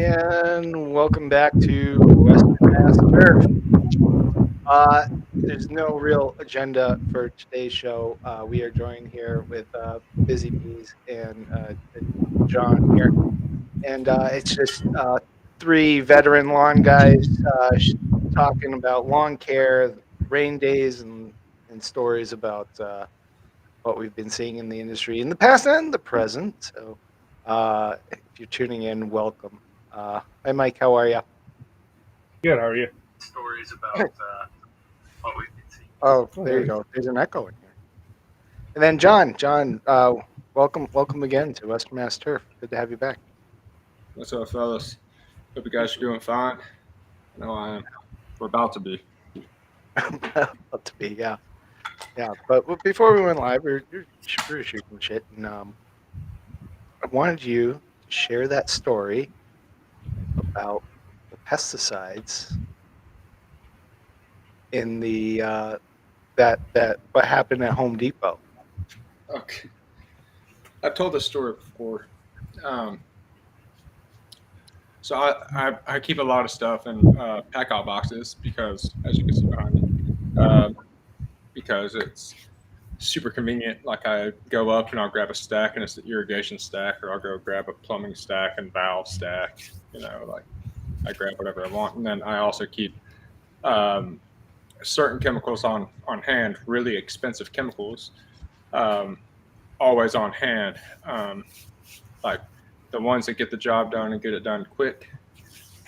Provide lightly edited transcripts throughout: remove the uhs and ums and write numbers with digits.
and welcome back to Western Mass Turf. There's no real agenda for today's show. We are joined here with Busy Bees and John here, and it's just three veteran lawn guys talking about lawn care, rain days, and stories about what we've been seeing in the industry in the past and the present. So, if you're tuning in, welcome. Hi, Mike. How are you? Good, how are you? Stories about what we've been seeing. Oh, there you go. There's an echo in here. And then John. John, welcome again to Western Mass Turf. Good to have you back. What's up, fellas? Hope you guys are doing fine. I know I am. We're about to be. Love to be, yeah. But before we went live, we were shooting shit, and I wanted you to share that story about the pesticides in the that what happened at Home Depot. Okay. I've told this story before. So I keep a lot of stuff in pack-out boxes because, as you can see behind me, because it's super convenient. Like I go up and I'll grab a stack and it's the irrigation stack, or I'll go grab a plumbing stack and valve stack. Like I grab whatever I want, and then I also keep certain chemicals on hand, really expensive chemicals, always on hand, like the ones that get the job done and get it done quick.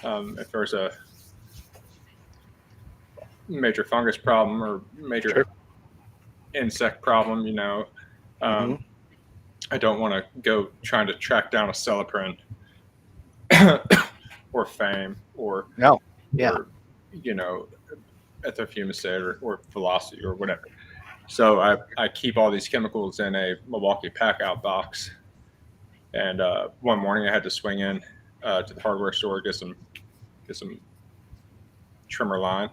If there's a major fungus problem or major insect problem, I don't want to go trying to track down a Celiprin or Fame or ethofumicate or Velocity or whatever. So I keep all these chemicals in a Milwaukee pack-out box. And one morning I had to swing in to the hardware store, get some trimmer line,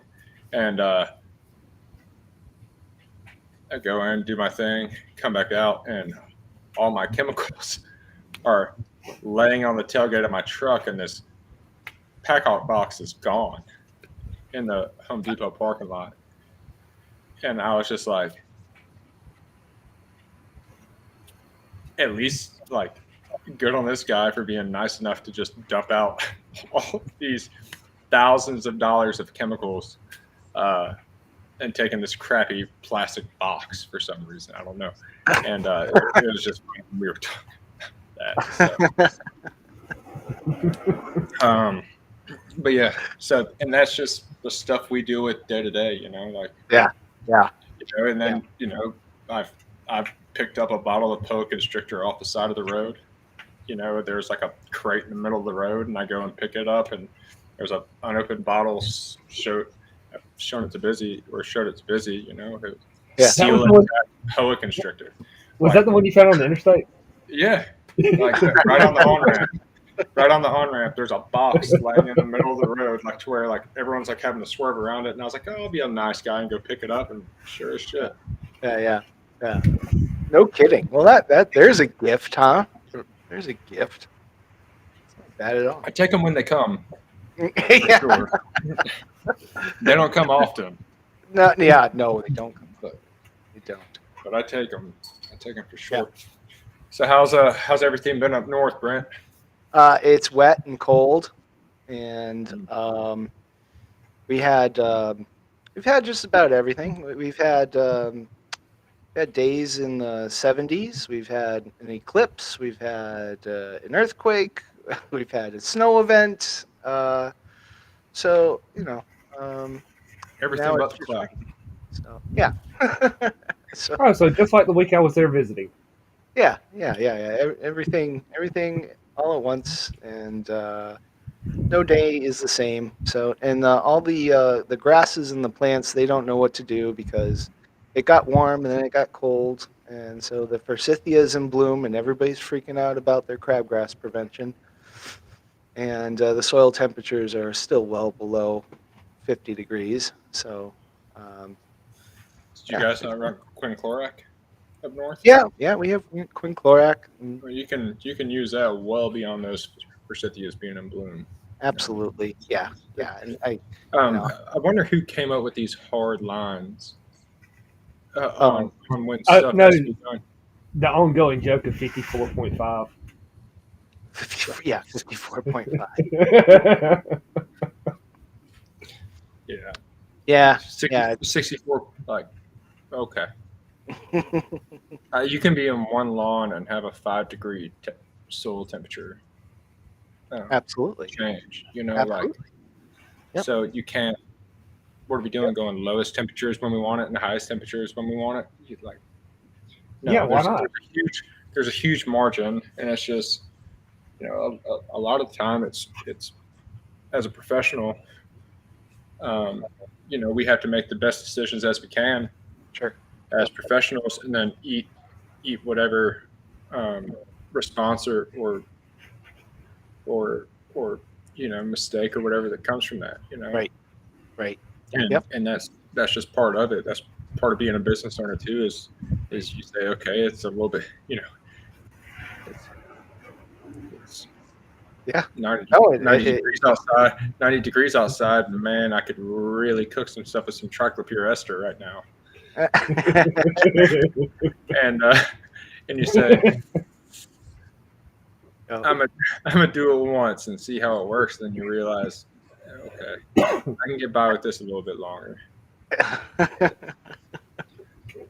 and I go in, do my thing, come back out, and all my chemicals are laying on the tailgate of my truck, and this pack-out box is gone in the Home Depot parking lot. And I was just like, at least like, good on this guy for being nice enough to just dump out all these thousands of dollars of chemicals and taking this crappy plastic box for some reason. I don't know. And it was just we were talking about that. So. But yeah, so, and that's just the stuff we deal with day to day, like yeah. And then I've picked up a bottle of Poa Constrictor off the side of the road. There's like a crate in the middle of the road, and I go and pick it up, and there's an unopened bottle showed it to Busy. Sealing Poa Constrictor. Was that the one you found on the interstate? Yeah, like right on the on-ramp. Right on the on-ramp, there's a box laying in the middle of the road, like to where like everyone's like having to swerve around it. And I was like, oh, I'll be a nice guy and go pick it up, and sure as shit. Yeah. No kidding. Well, that there's a gift, huh? There's a gift. It's not bad at all. I take them when they come. Yeah. Sure. They don't come often. No, they don't come. They don't. But I take them. For sure. Yeah. So how's everything been up north, Brent? It's wet and cold, and we've had just about everything. We've had days in the 70s. We've had an eclipse. We've had an earthquake. We've had a snow event. So everything but the cloud. So yeah. So just like the week I was there visiting. Yeah. Everything all at once, and no day is the same. So, and all the grasses and the plants, they don't know what to do because it got warm and then it got cold, and so the forsythia is in bloom, and everybody's freaking out about their crabgrass prevention. And the soil temperatures are still well below 50 degrees. So, did you guys not run quinclorac up north? Yeah, we have quinclorac. Well, you can use that well beyond those forsythias being in bloom. Absolutely. Yeah. Yeah. And I I wonder who came up with these hard lines Um, on when stuff no, has to be done. the ongoing joke of 54.5. 54.5. Yeah. Yeah. 60, Yeah. 64, like, okay. You can be in one lawn and have a 5-degree soil temperature Absolutely. change, Absolutely. Yep. so you can't, what are we doing? Going lowest temperatures when we want it and the highest temperatures when we want it? No, Yeah, why not? there's a huge margin, and it's just, a lot of the time it's as a professional, we have to make the best decisions as we can Sure. as professionals, and then eat whatever response or mistake or whatever that comes from that. Right. Right. And Yep. and that's just part of it. That's part of being a business owner too. Is you say, okay, it's a little bit, it's Yeah. 90, Oh, 90 degrees outside. 90 degrees outside. Man, I could really cook some stuff with some triclopyr ester right now. And you say, I'm gonna do it once and see how it works. Then you realize, okay, I can get by with this a little bit longer.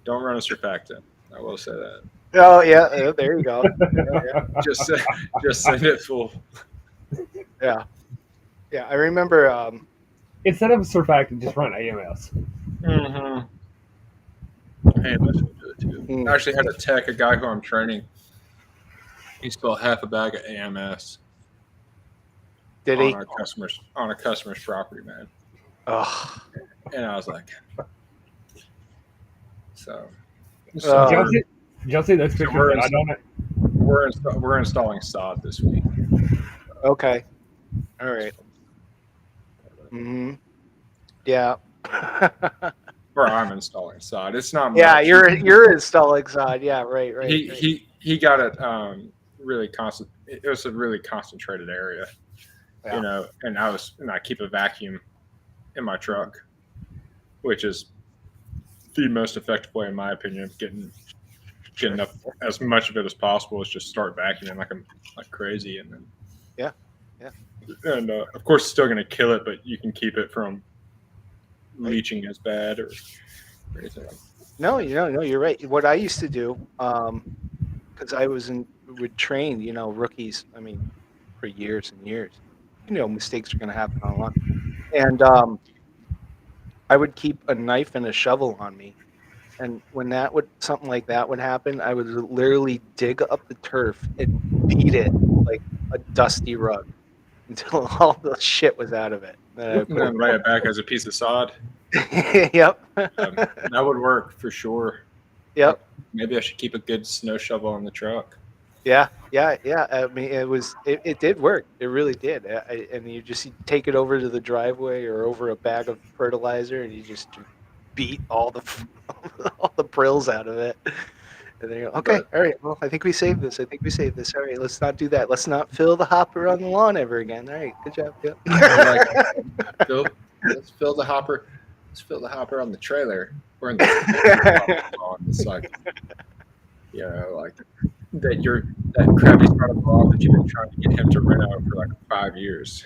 Don't run a surfactant. I will say that. Oh yeah, there you go. Yeah. Just send it full. Yeah. I remember. Instead of a surfactant, just run AMS. Mm-hmm. AMS will do it too. I actually had a guy who I'm training. He spilled half a bag of AMS. Did he? On a customer's property, man. Oh. And I was like, so Did y'all see those pictures that I done it? we're installing sod this week. Okay. All right. Mm-hmm. Yeah. Or I'm installing sod. It's not much. Yeah, you're installing sod. Yeah, right. He got it really constant. It was a really concentrated area, Yeah. and I keep a vacuum in my truck, which is the most effective way, in my opinion, of getting up as much of it as possible. Is just start vacuuming like crazy, and then Yeah. and of course, it's still going to kill it, but you can keep it from leaching as bad or anything. No, you're right. What I used to do, because I would train, rookies. I mean, for years and years. Mistakes are going to happen on lot, and I would keep a knife and a shovel on me. And when something like that would happen, I would literally dig up the turf and beat it like a dusty rug until all the shit was out of it. And then lay it back as a piece of sod. Yep. That would work for sure. Yep. Maybe I should keep a good snow shovel in the truck. Yeah. I mean, it did work. It really did. And you take it over to the driveway or over a bag of fertilizer, and you just beat all the prills out of it. And then you're okay. All right. Well, I think we saved this. All right. Let's not do that. Let's not fill the hopper on the lawn ever again. All right. Good job. Yep. Let's fill the hopper. Let's fill the hopper on the trailer. We're in the lawn. It's like, like that crappy brother-in-law that you've been trying to get him to rent out for like 5 years.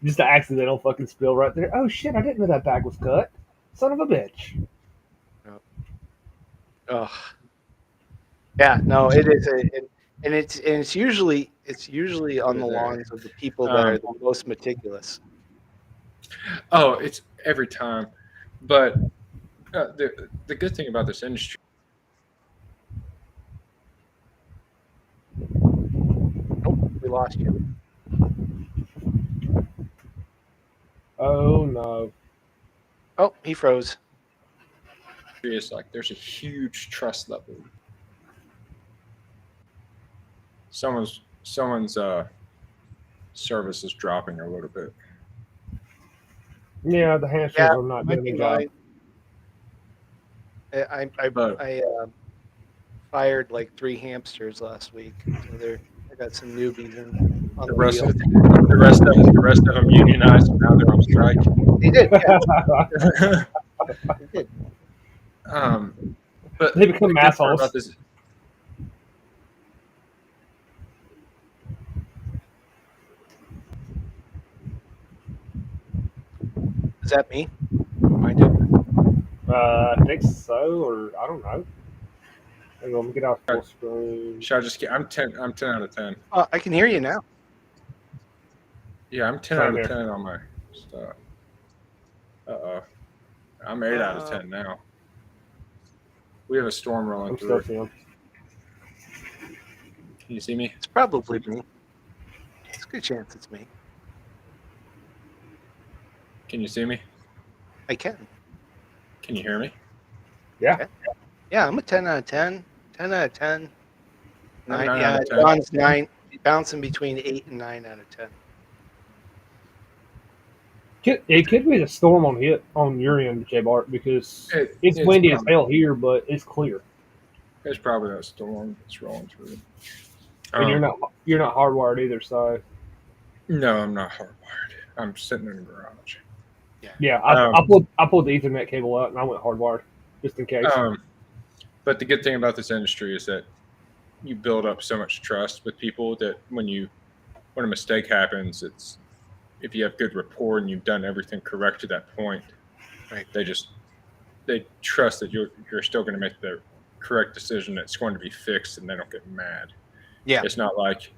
Just an accidental fucking spill right there. Oh shit! I didn't know that bag was cut. Son of a bitch. Oh. Yeah. No, it is. And it's usually on the lawns of the people that are the most meticulous. Oh, it's every time. But the good thing about this industry. Nope, we lost you. Oh no. Oh, he froze. Is like there's a huge trust level. Someone's service is dropping a little bit. Yeah, the hamsters are not doing the job. fired like 3 hamsters last week, so I got some newbies on The the rest wheel. of the rest of them unionized, and now they're on strike. They did, yeah, they did. But They become the good part assholes. about this, Is that me? Am I doing it? I think so, or I don't know. Hang on, let me get out full screen. should I just get? I'm 10 out of 10. I can hear you now. Yeah, I'm 10 Same out of here. 10 on my stuff. I'm 8 out of 10 now. We have a storm rolling I'm still through. seeing. Can you see me? It's probably me. It's a good chance it's me. Can you see me? I can. Can you hear me? Yeah. Yeah, I'm a 10 out of 10. 10 out of 10. I'm 9, 9 yeah, out of 10. John's 9. Bouncing between 8 and 9 out of 10. It could be the storm on your end, J Bart, because it's windy as hell here, but it's clear. It's probably that storm that's rolling through. And you're not hardwired either, so No, I'm not hardwired. I'm sitting in the garage. yeah. I pulled the Ethernet cable out and I went hardwired just in case. But the good thing about this industry is that you build up so much trust with people that when a mistake happens, it's if you have good rapport and you've done everything correct to that point, right? They trust that you're still going to make the correct decision. That's going to be fixed, and they don't get mad. Yeah, it's not like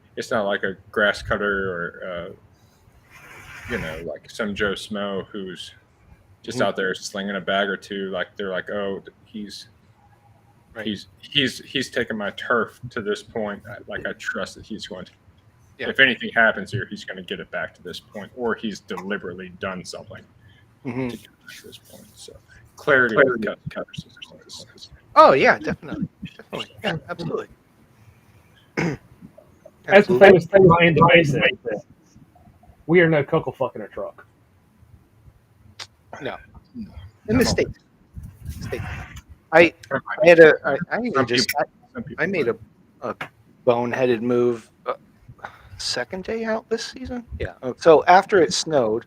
a grass cutter or like some Joe Smo who's just out there slinging a bag or two. Like they're like, oh, he's taken my turf to this point. I trust that he's going to. Yeah. If anything happens here, he's going to get it back to this point, or he's deliberately done something to get it back to this point. So clarity. Oh yeah, definitely. Yeah, absolutely. That's the famous thing behind the basic. We are no cuckle fucking a truck. No. In the States. I made a boneheaded move second day out this season. Yeah. So after it snowed,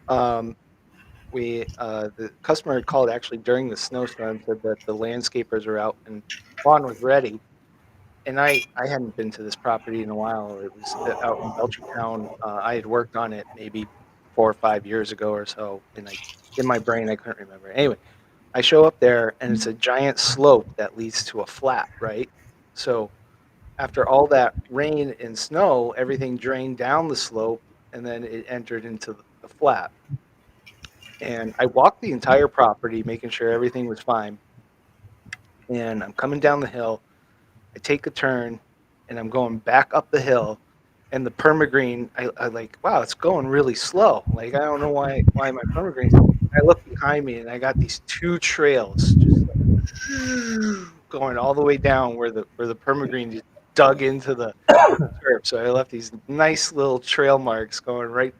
the customer had called actually during the snowstorm, said that the landscapers are out and lawn was ready. And I hadn't been to this property in a while. It was out in Belchertown. I had worked on it maybe 4 or 5 years ago or so, and in my brain I couldn't remember. Anyway, I show up there and it's a giant slope that leads to a flat, right? So after all that rain and snow, everything drained down the slope and then it entered into the flat. And I walked the entire property, making sure everything was fine. And I'm coming down the hill. I take a turn, and I'm going back up the hill. And the permagreen, I like, wow, it's going really slow. Like, I don't know why my permagreen. I look behind me, and I got these 2 trails just going all the way down where the permagreen just dug into the turf. So I left these nice little trail marks going right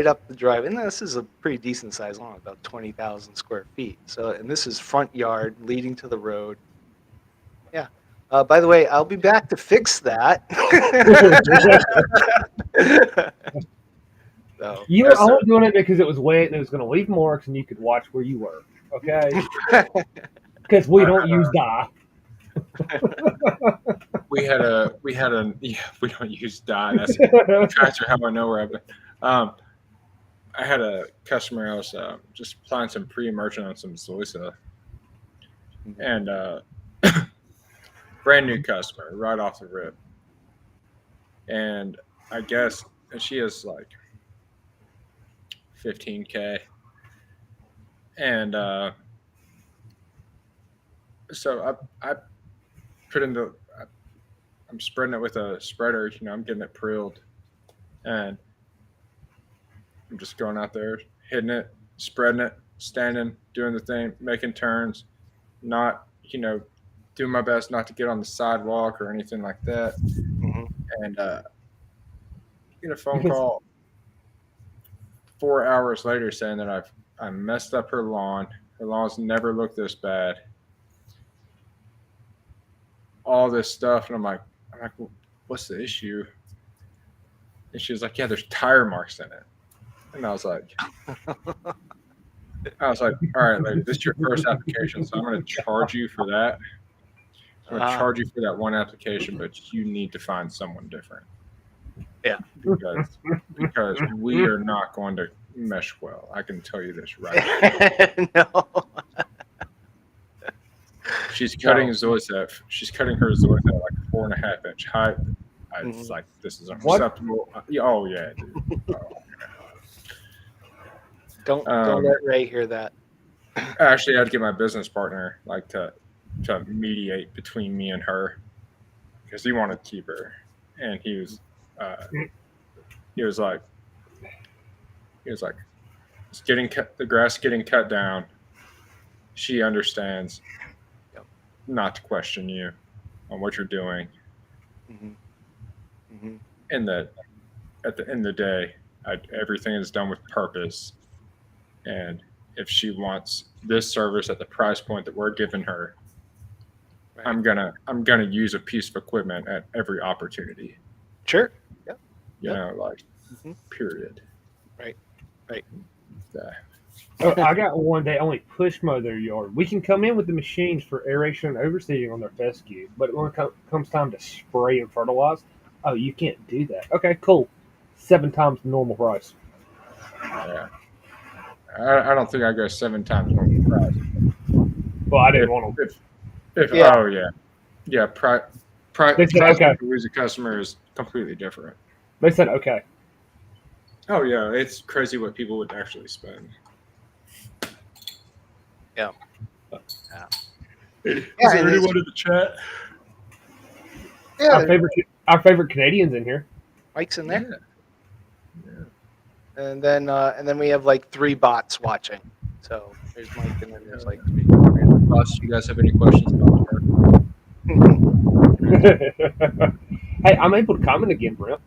up the drive. And this is a pretty decent size lawn, about 20,000 square feet. So, and this is front yard leading to the road. Yeah. By the way, I'll be back to fix that. So, you were only doing it because it was wet and it was going to leave marks and you could watch where you were. Okay. Because we don't use dye. we don't use dye. That's how I know where I've been. I had a customer. I was just applying some pre-immersion on some Zoysia, and brand new customer right off the rip. And I guess she is like 15K, and so I put in I'm spreading it with a spreader. I'm getting it prilled, and I'm just going out there, hitting it, spreading it, standing, doing the thing, making turns, not, doing my best not to get on the sidewalk or anything like that. Mm-hmm. And get a phone call 4 hours later saying that I messed up her lawn. Her lawn's never looked this bad. all this stuff, and I'm like, well, what's the issue? And she was like, yeah, there's tire marks in it. And I was like, all right, lady, this is your first application, so I'm going to charge you for that. I'm going to charge you for that one application, but you need to find someone different. Yeah. Because we are not going to mesh well. I can tell you this right now. No. She's cutting Zoyset. She's cutting her Zoyset like 4.5 inch height. I was like, this is unacceptable. Oh yeah, dude. Oh. Don't let Ray hear that. Actually, I had to get my business partner like to mediate between me and her because he wanted to keep her, and he was like, it's getting cut. The grass getting cut down. She understands not to question you on what you're doing, and that at the end of the day, everything is done with purpose. And if she wants this service at the price point that we're giving her, right. I'm gonna use a piece of equipment at every opportunity. Sure. Yep. You know, like period. Right. Yeah. I got one day only push mow their yard. We can come in with the machines for aeration and overseeding on their fescue, but when it comes time to spray and fertilize, oh, you can't do that. Okay, cool. 7 times the normal price. Yeah. I don't think I go 7 times normal price. Well, I didn't want them. Oh yeah. Price okay. to lose a customer is completely different. They said okay. Oh yeah, it's crazy what people would actually spend. Yeah. Is there anyone in the chat? Yeah. Our favorite Canadians in here. Mike's in there. Yeah. And then we have like 3 bots watching. So there's Mike, and then there's like 3. Boss, you guys have any questions about her? Hey, I'm able to comment again, Brent.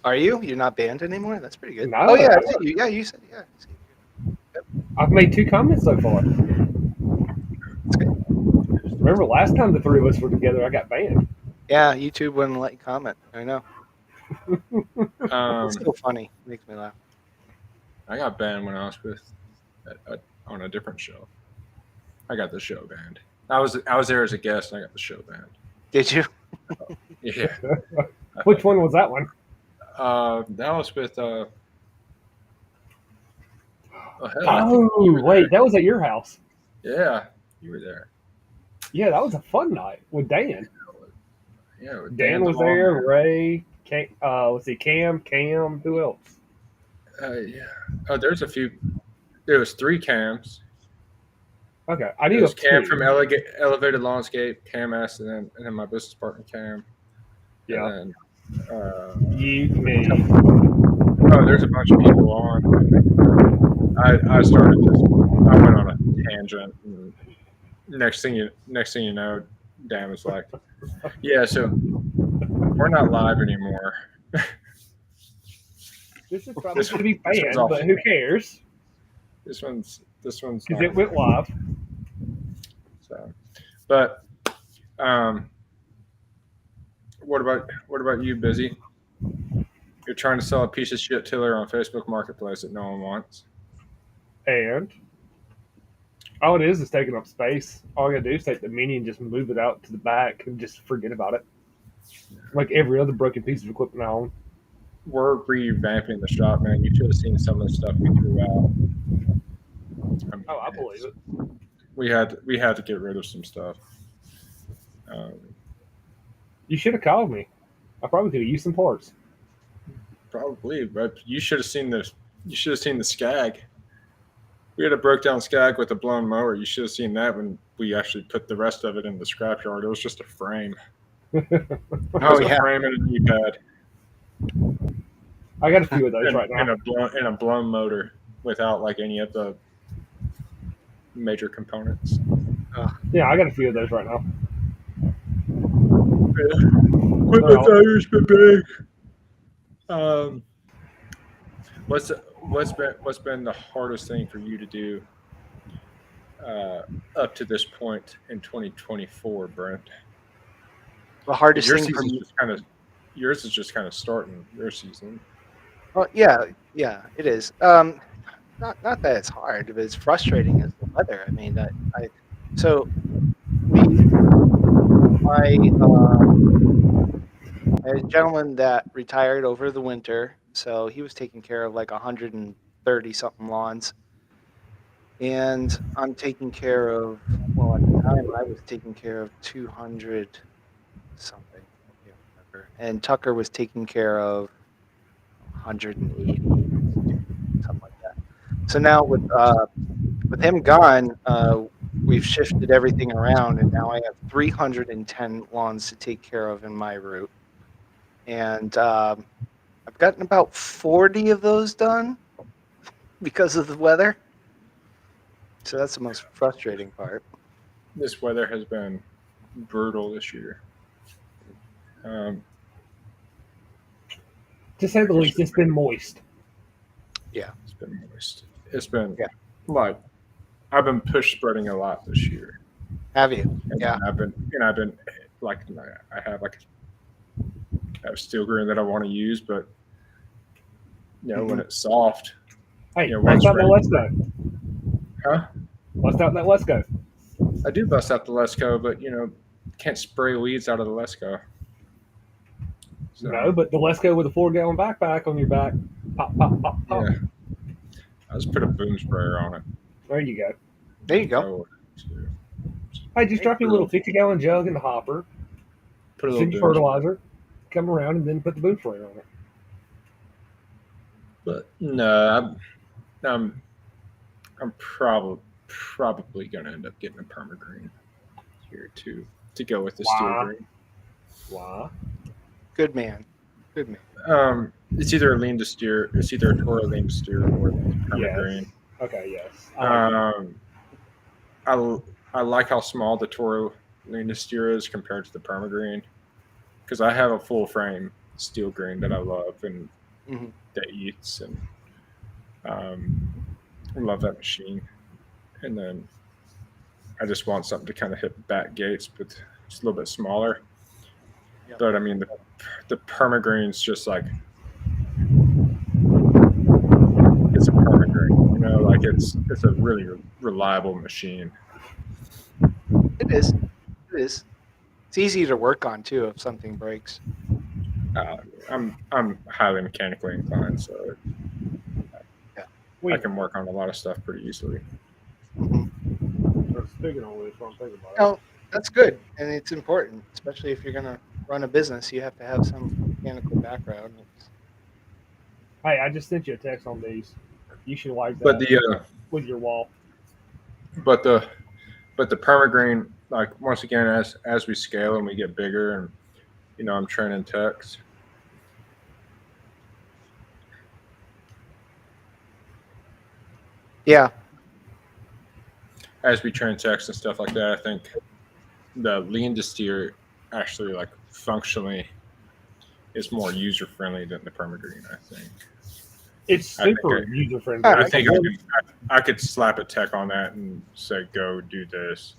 Are you? You're not banned anymore? That's pretty good. No, oh yeah, I see you. Yeah, you said yeah. Yep. I've made 2 comments so far. Remember last time the 3 of us were together, I got banned. Yeah, YouTube wouldn't let you comment. I know. It's so funny. It makes me laugh. I got banned when I was with on a different show. I got the show banned. I was there as a guest, and I got the show banned. Did you? Yeah. Which one was that one? That was with. Wait, that was at your house. Yeah, you were there. Yeah, that was a fun night with Dan. Yeah, Dan was there. Ray, let's see, Cam, who else? Yeah. Oh, there's a few. There was 3 Cams. Okay, I knew it was Cam from Elevated Lawnscape, Cam S, and then my business partner Cam. Yeah. And then, you, me. Oh, there's a bunch of people on. I went on a tangent. And next thing you know, Dan was like, "Yeah, so we're not live anymore." This is probably going to be banned, but who cares? This one's because it went live. So, but what about you, Busy? You're trying to sell a piece of shit tiller on Facebook Marketplace that no one wants. And all it is taking up space. All I gotta do is take the mini and just move it out to the back and just forget about it. Like every other broken piece of equipment I own. We're revamping the shop, man. You should have seen some of the stuff we threw out. I believe it. We had to get rid of some stuff. You should have called me. I probably could have used some parts. Probably, but you should have seen the Skag. We had a broke down Skag with a blown mower. You should have seen that when we actually put the rest of it in the scrapyard. It was just a frame. A frame and a knee pad. I got a few of those right now. And a blown motor without like any of the major components. Yeah, I got a few of those right now. Equipment tires been big. What's been the hardest thing for you to do up to this point in 2024, Brent? the hardest Your thing for season's me. just kind of yours is just kind of starting your season. Well, yeah, it is. Not that it's hard, but it's frustrating as the weather. I mean, I so we I had a gentleman that retired over the winter, so he was taking care of like 130 something lawns, and I'm taking care of. Well, at the time, I was taking care of 200 something. I can't remember. And Tucker was taking care of 180, something like that. So now with him gone, we've shifted everything around, and now I have 310 lawns to take care of in my route, and I've gotten about 40 of those done because of the weather. So that's the most frustrating part. This weather has been brutal this year. Um, To say the least, it's been moist. Yeah. it's been moist. It's been Yeah. like I've been push spreading a lot this year. Have you? And Yeah. I've been like I have like a steel green that I want to use, but when it's soft, Hey, once bust out that ready, Let's Go. huh? Bust out that Let's Go. I do bust out the Lesco, but can't spray weeds out of the Lesco. So, No, but the Let's Go with a 4-gallon backpack on your back. Pop, pop, pop, pop. yeah, I just put a boom sprayer on it. There you go. There you go. Hey, just drop your little 50-gallon jug in the hopper, Put a little send your boom fertilizer, come around, and then put the boom sprayer on it. But no, I'm probably gonna end up getting a permagreen here too to go with the steel green. Wow. Good man. Good man. It's either a lean to steer, it's either a Toro lean to steer or permagreen. Yes. Okay. Yes. I like how small the Toro lean to steer is compared to the permagreen because I have a full frame steel green that I love and that eats, and I love that machine. And then I just want something to kind of hit back gates, but it's a little bit smaller. Yep. But I mean, the permagreen's just like it's a permagreen, like it's a really reliable machine. It is. It is. It's easy to work on too if something breaks. I'm highly mechanically inclined, so I can work on a lot of stuff pretty easily. Speaking on this, what I'm thinking about. No, that's good, and it's important, especially if you're going to run a business. You have to have some mechanical background. Hey, I just sent you a text on these. You should like that with your wall. But the permagreen, like once again, as we scale and we get bigger, and I'm training techs. Yeah. As we train techs and stuff like that, I think the lean to steer actually, like functionally, is more user friendly than the permagreen. I think it's super user friendly. I think I could slap a tech on that and say, "Go do this."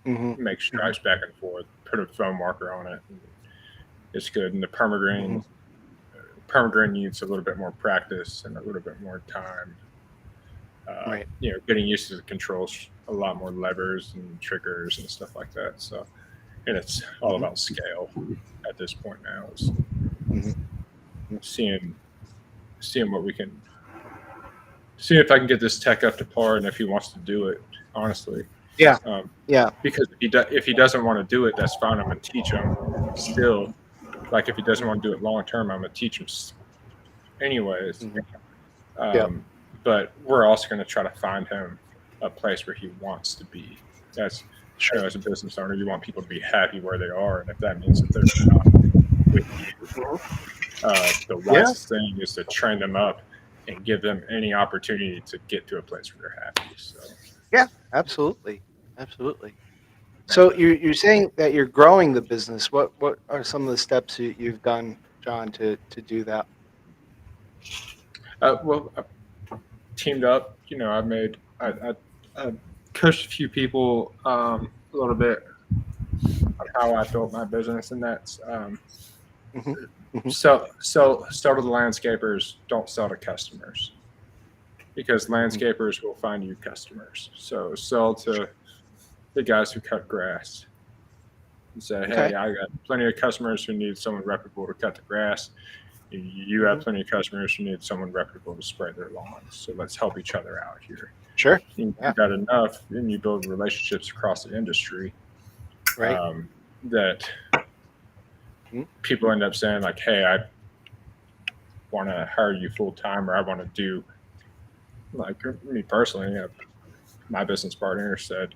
Make stripes back and forth. Put a foam marker on it. It's good. And the permagreen needs a little bit more practice and a little bit more time. Right. Getting used to the controls, a lot more levers and triggers and stuff like that. So, and it's all about scale at this point now. Is seeing what we can see if I can get this tech up to par, and if he wants to do it, honestly. Yeah. Yeah. Because if he doesn't want to do it, that's fine. I'm gonna teach him still. Like if he doesn't want to do it long term, I'm gonna teach him anyways. But we're also going to try to find him a place where he wants to be. That's as a business owner, you want people to be happy where they are, and if that means that they're not with you, the wisest thing is to train them up and give them any opportunity to get to a place where they're happy. So yeah, absolutely. So you're saying that you're growing the business. What are some of the steps you've done, John, to do that? Well, I teamed up. I coached a few people a little bit how I built my business, and that's Mhm. sell to the landscapers, don't sell to customers, because landscapers will find you customers. So sell to the guys who cut grass and say, Okay. hey, I got plenty of customers who need someone reputable to cut the grass. You have plenty of customers who need someone reputable to spray their lawns. So let's help each other out here. Sure. You Yeah. got enough, and you build relationships across the industry Right. that people end up saying, like, hey, I want to hire you full time, or I want to do, like, me personally, my business partner said,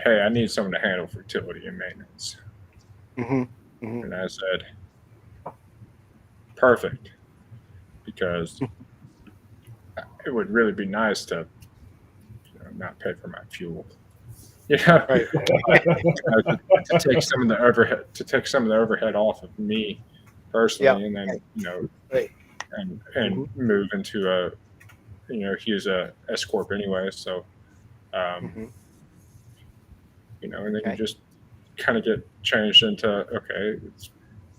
hey, I need someone to handle fertility and maintenance. And I said, perfect, because it would really be nice to not pay for my fuel. Right. To take some of the overhead off of me personally, and then Right. and move into a he's a S corp anyway, so and then you just kind of get changed into, okay,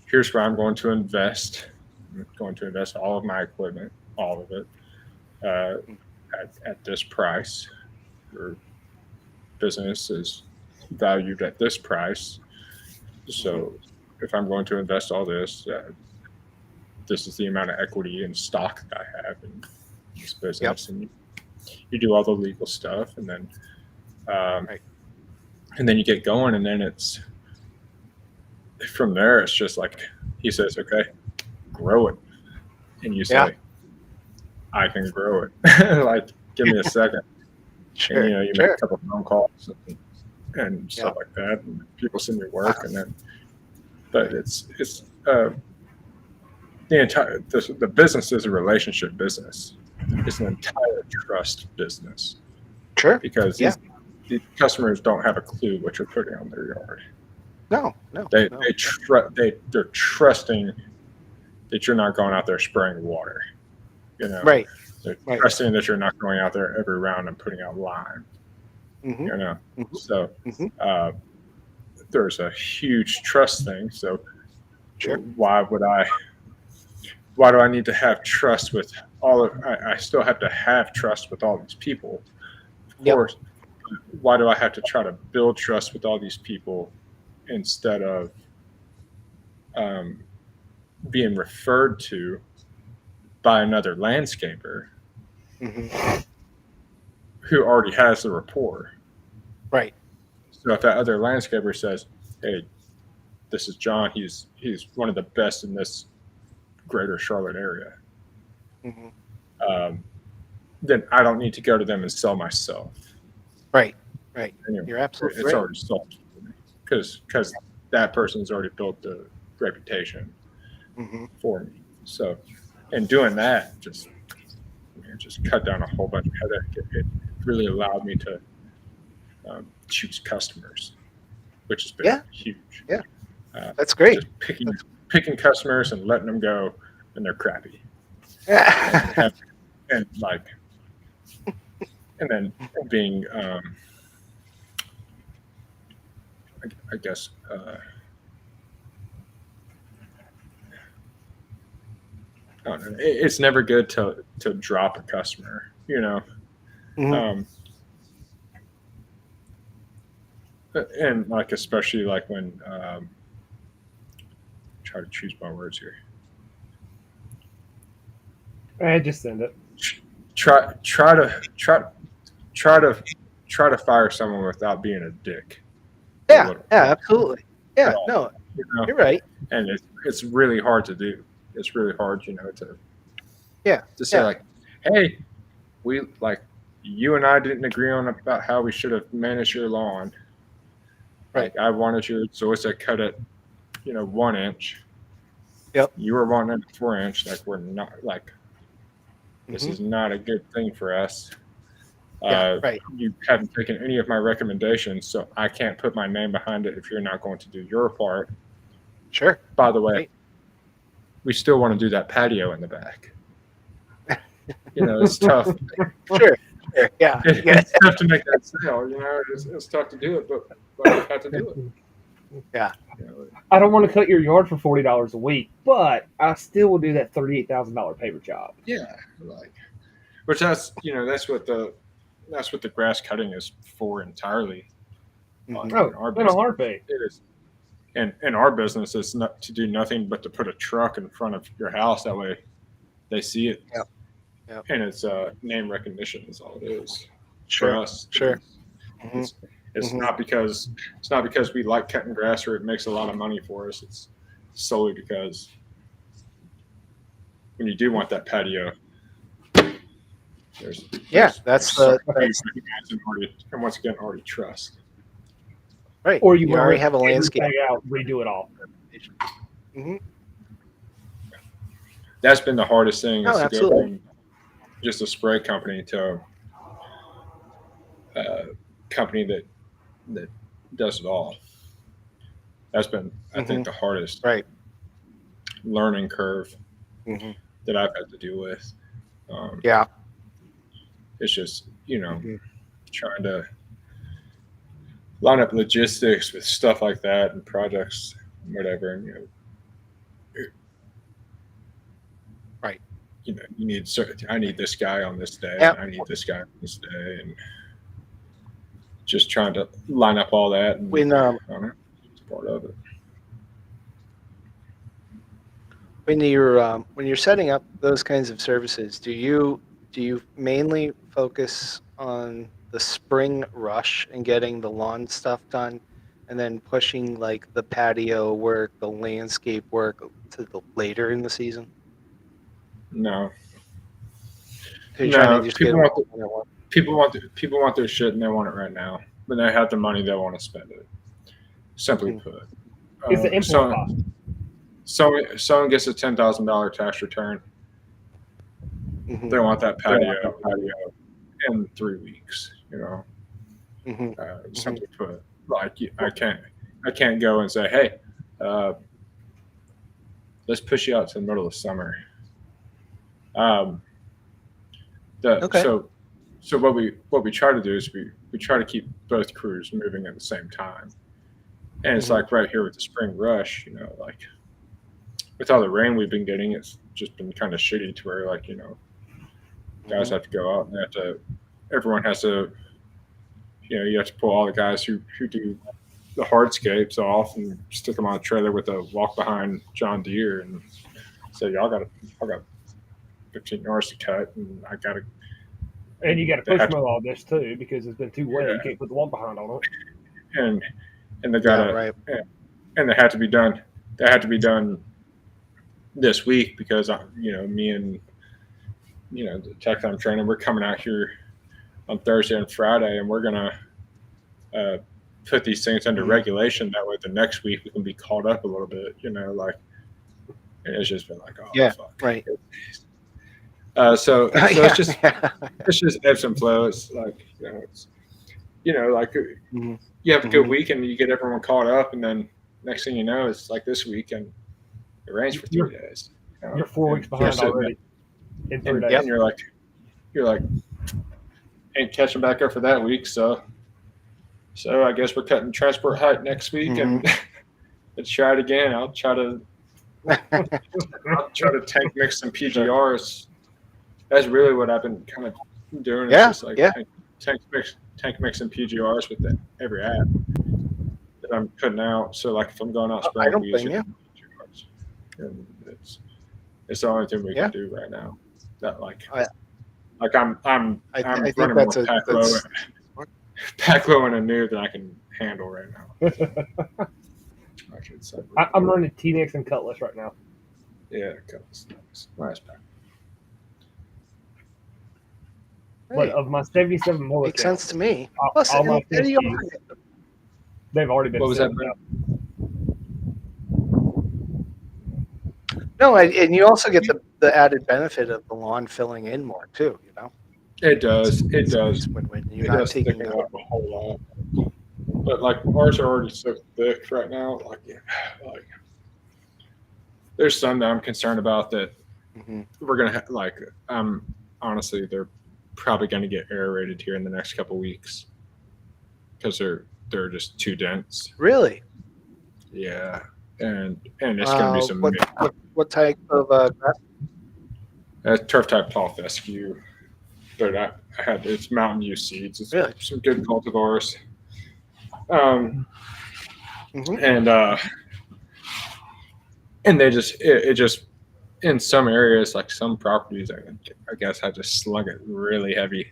here's where I'm going to invest. I'm going to invest all of my equipment, all of it, at this price. Your business is valued at this price. So if I'm going to invest all this, this is the amount of equity and stock that I have in this business. And you do all the legal stuff, and then and then you get going, and then it's from there. It's just like he says, okay, grow it, and you say, I can grow it. Like, give me a second. Sure. And, you make a couple of phone calls and stuff like that, and people send you work, and then, but it's the business is a relationship business. It's an entire trust business. Sure. Because the customers don't have a clue what you're putting on their yard. No. They're trusting that you're not going out there spraying water. Right. They're trusting that you're not going out there every round and putting out lime. So there's a huge trust thing. So why do I need to have trust with I still have to have trust with all these people, of course. Why do I have to try to build trust with all these people instead of being referred to by another landscaper who already has the rapport? Right. So if that other landscaper says, hey, this is John, he's one of the best in this greater Charlotte area, then I don't need to go to them and sell myself. Right. Anyway, you're absolutely right. It's already sold for me because that person's already built the reputation for me. So, and doing that just cut down a whole bunch of headache. It really allowed me to choose customers, which has been huge. Yeah, that's great. Just picking customers and letting them go when they're crappy. and then being I guess it's never good to drop a customer, and like especially like when try to choose my words here. Just send it. Try to fire someone without being a dick. Yeah, absolutely. Yeah, no, you're right. And it's really hard to do. It's really hard, to say like, hey, you and I didn't agree on about how we should have managed your lawn. Right. Like, I wanted your zoysia cut it, 1 inch. Yep. You were wanting it 4 inch. Like, we're not this is not a good thing for us. You haven't taken any of my recommendations, so I can't put my name behind it if you're not going to do your part. Sure. By the way, we still want to do that patio in the back. It's tough. Sure. Yeah. It's tough to make that sale. It's tough to do it, but I have to do it. Yeah. I don't want to cut your yard for $40 a week, but I still will do that $38,000 paper job. Yeah, which that's what the grass cutting is for entirely. Mhm. Oh, In our in a business, heartbeat. it is. And in our business, it's not to do nothing but to put a truck in front of your house. That way, they see it. Yep. Yep. And it's name recognition is all it is. Sure. Trust. Sure. It's not because we like cutting grass or it makes a lot of money for us. It's solely because when you do want that patio, That's and once again already trust. right. Or you already have a landscape. Out, redo it all. Mhm. That's been the hardest thing is to absolutely. go from just a spray company to a company that does it all. That's been, I think, the hardest Right. learning curve Mhm. that I've had to deal with. Yeah. It's just, trying to line up logistics with stuff like that and projects and whatever. And, Right. You need I need this guy on this day. Yep. And I need this guy on this day. And just trying to line up all that. And When it's part of it. when you're setting up those kinds of services, do you mainly focus on the spring rush and getting the lawn stuff done, and then pushing like the patio work, the landscape work to the later in the season? No. So you're trying to just people get want people want their shit and they want it right now. When they have the money, they want to spend it. Simply put, It's the import cost. Someone gets a $10,000 tax return. Mhm. They want that patio in 3 weeks. Simply put, like I can't go and say, hey, let's push you out to the middle of summer. So what we try to do is we try to keep both crews moving at the same time, and it's like right here with the spring rush, like with all the rain we've been getting, it's just been kind of shitty to where guys have to go out and everyone has to, you have to pull all the guys who do the hardscapes off and stick them on a trailer with a walk behind John Deere and say, I got 15 yards to cut and I got to. And you got to push mow all this too because it's been too wet. You can't put the walk behind on it. And they got right. And they had to be done. They had to be done this week because me and the tech I'm training, we're coming out here on Thursday and Friday, and we're gonna put these things under regulation. That way, the next week we can be caught up a little bit. And it's just been like, oh, fuck. Right. So it's just it's just ebbs and flows. Like you have a good week and you get everyone caught up, and then next thing you know, it's like this week and it rains for 3 days. You're 4 weeks behind already. In 3 days. And you're like, ain't catching back up for that week. So I guess we're cutting transport height next week, and let's try it again. I'll try to tank mix some PGRs. That's really what I've been kind of doing. It's just like tank mix some PGRs with every app that I'm putting out. So like if I'm going out spraying, I'm using PGRs. And it's the only thing we can do right now. That I'm running more pack low and a new than I can handle right now. I'm running T-Nex and Cutlass right now. Yeah, Cutlass. Nice pack. But of my 77 more, makes sense to me. All my 50s, they've already been. What was that? No, and you also get the added benefit of the lawn filling in more too. It does. It does. When you're not taking up a whole lot. But like ours are already so thick right now. Like there's some that I'm concerned about that we're gonna honestly probably going to get aerated here in the next couple weeks because they're just too dense. Really? Yeah, and it's going to be some what type of grass? turf type tall fescue. But I had it's Mountain View seeds. It's Really? some good cultivars. Mhm. And they just it just in some areas, like some properties, I guess I just slug it really heavy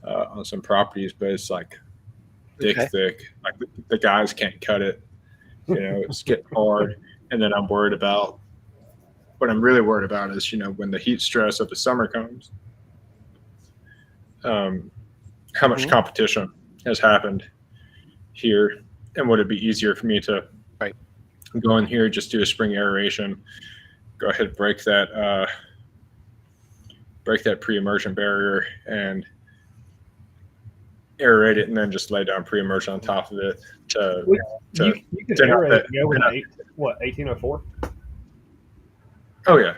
on some properties, but it's like thick. Like the guys can't cut it. It's getting hard. And then I'm worried about what I'm really worried about is when the heat stress of the summer comes, how much competition has happened here, and would it be easier for me to go in here, just do a spring aeration, go ahead and break that pre-immersion barrier and aerate it, and then just lay down pre-immersion on top of it you can aerate with 1804? Oh yeah,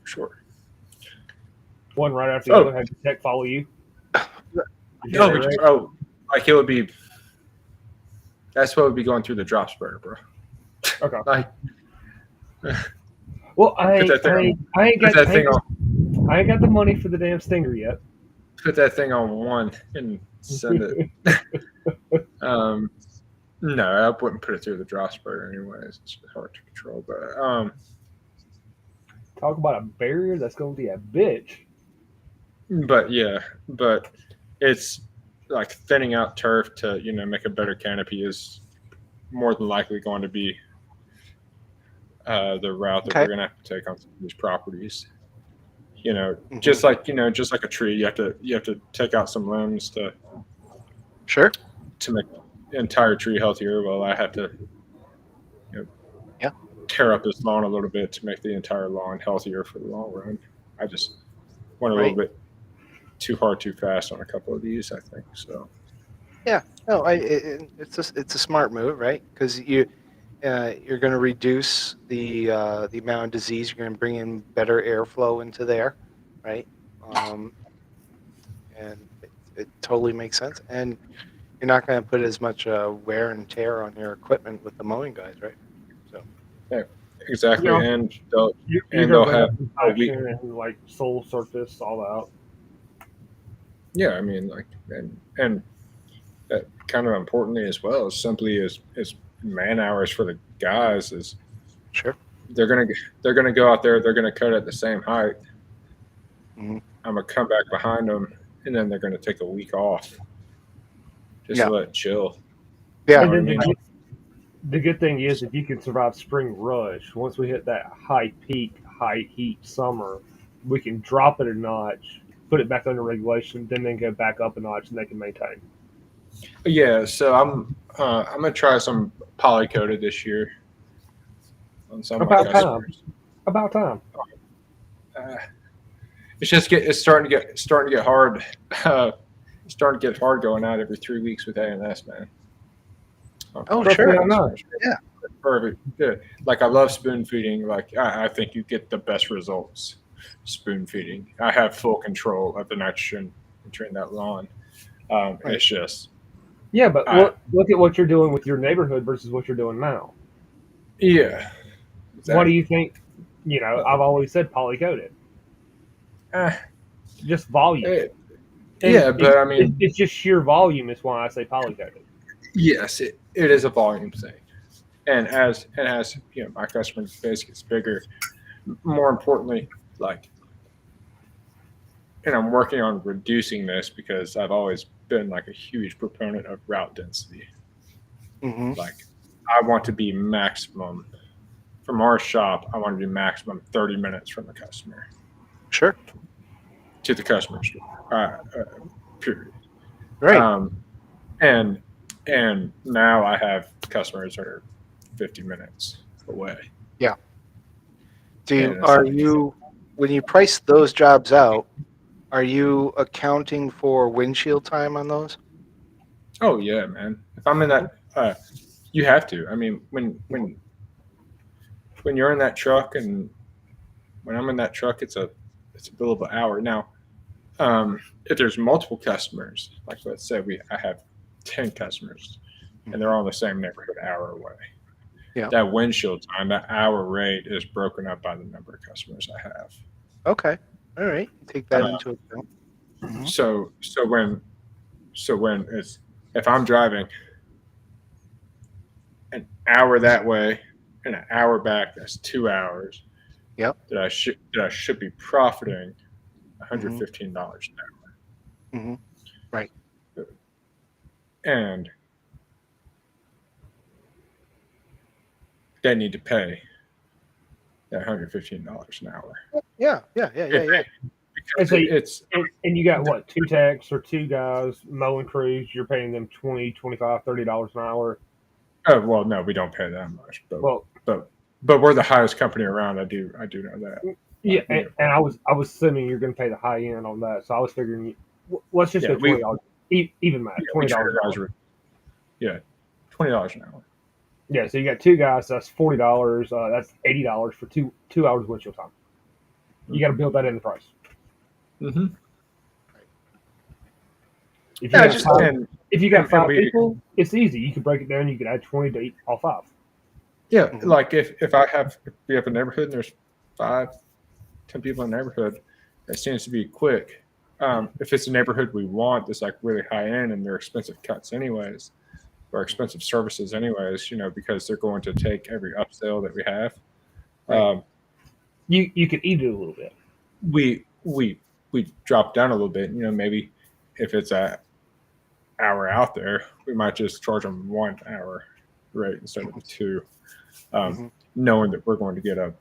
sure. One right after the other, have the tech follow you. Like it would be. That's what would be going through the drop spreader, bro. Okay. Well, I ain't got the money for the damn stinger yet. Put that thing on one and send it. No, I wouldn't put it through the drop spreader anyways. It's hard to control, but talk about a barrier that's going to be a bitch. But it's like thinning out turf to make a better canopy is more than likely going to be the route that we're going to have to take on some of these properties. Just like a tree, you have to take out some limbs to make the entire tree healthier. Well, I have to tear up this lawn a little bit to make the entire lawn healthier for the long run. I just went a little bit too hard, too fast on a couple of these, I think. So. Yeah, no, it's a smart move, right? Because you're going to reduce the amount of disease. You're going to bring in better airflow into there, right? And it totally makes sense. And you're not going to put as much wear and tear on your equipment with the mowing guys, right? So. Yeah, exactly. And they'll have and like soil surface all out. Yeah, I mean, like, and that kind of importantly as well is simply is man hours for the guys is they're gonna go out there, they're gonna cut at the same height. I'm gonna come back behind them, and then they're gonna take a week off, just to let it chill. Yeah. The good thing is if you can survive spring rush, once we hit that high peak, high heat summer, we can drop it a notch, put it back under regulation, then go back up a notch, and they can maintain. Yeah, so I'm gonna try some poly coated this year on some of my customers. About time. It's starting to get hard. It's starting to get hard going out every 3 weeks with A&S, man. Oh, sure. Yeah. Perfect. Good. Like I love spoon feeding. Like I think you get the best results spoon feeding. I have full control of the nitrogen entering that lawn. It's just. Yeah, but look at what you're doing with your neighborhood versus what you're doing now. Yeah. Exactly. What do you think? I've always said polycoated. Just volume. But I mean, it's just sheer volume is why I say polycoated. Yes, it is a volume thing, and as my customer base gets bigger, more importantly, and I'm working on reducing this because I've always been like a huge proponent of route density. Like I want to be maximum from our shop. I want to be maximum 30 minutes from the customer. Sure. To the customer's period. Right. And now I have customers that are 50 minutes away. Yeah. When you price those jobs out, are you accounting for windshield time on those? Oh yeah, man. If I'm in that, you have to. I mean, when you're in that truck, and when I'm in that truck, it's a billable hour. Now, If there's multiple customers, like let's say I have 10 customers and they're all in the same neighborhood, hour away. Yeah. That windshield time, that hour rate is broken up by the number of customers I have. Okay. All right. Take that into account. Mhm. So when it's if I'm driving an hour that way and an hour back, that's 2 hours. Yep. That I should be profiting Mhm. $115 an Mhm. Right. hour. And they need to pay that $115 an hour. Yeah. And Because so, it's and you got what, two techs or two guys mowing crews? You're paying them $20, $25, $30 an hour. oh well, no, we don't pay that much, Well, but we're the highest company around. I do know that. yeah, Yeah. and I was assuming you're going to pay the high end on that, so I was figuring, let's just Yeah, go $20, even math, We $20 treat an our guys hour. yeah, $20 an hour. Yeah, so you got two guys, so that's $40. That's $80 for two hours windshield time. You got to build that in the price. Mm-hmm. If you Yeah, got just five, And if you got and five we- people, it's easy. You can break it down. You can add 20 to all five. yeah, Mhm. like if we have a neighborhood and there's 5-10 people in the neighborhood, it seems to be quick. If it's a neighborhood we want that's like really high end and they're expensive cuts anyways, or expensive services anyways, because they're going to take every upsell that we have. Right. You can eat it a little bit. We drop down a little bit. Maybe if it's a hour out there, we might just charge them 1 hour rate instead of 2, Mhm. knowing that we're going to get a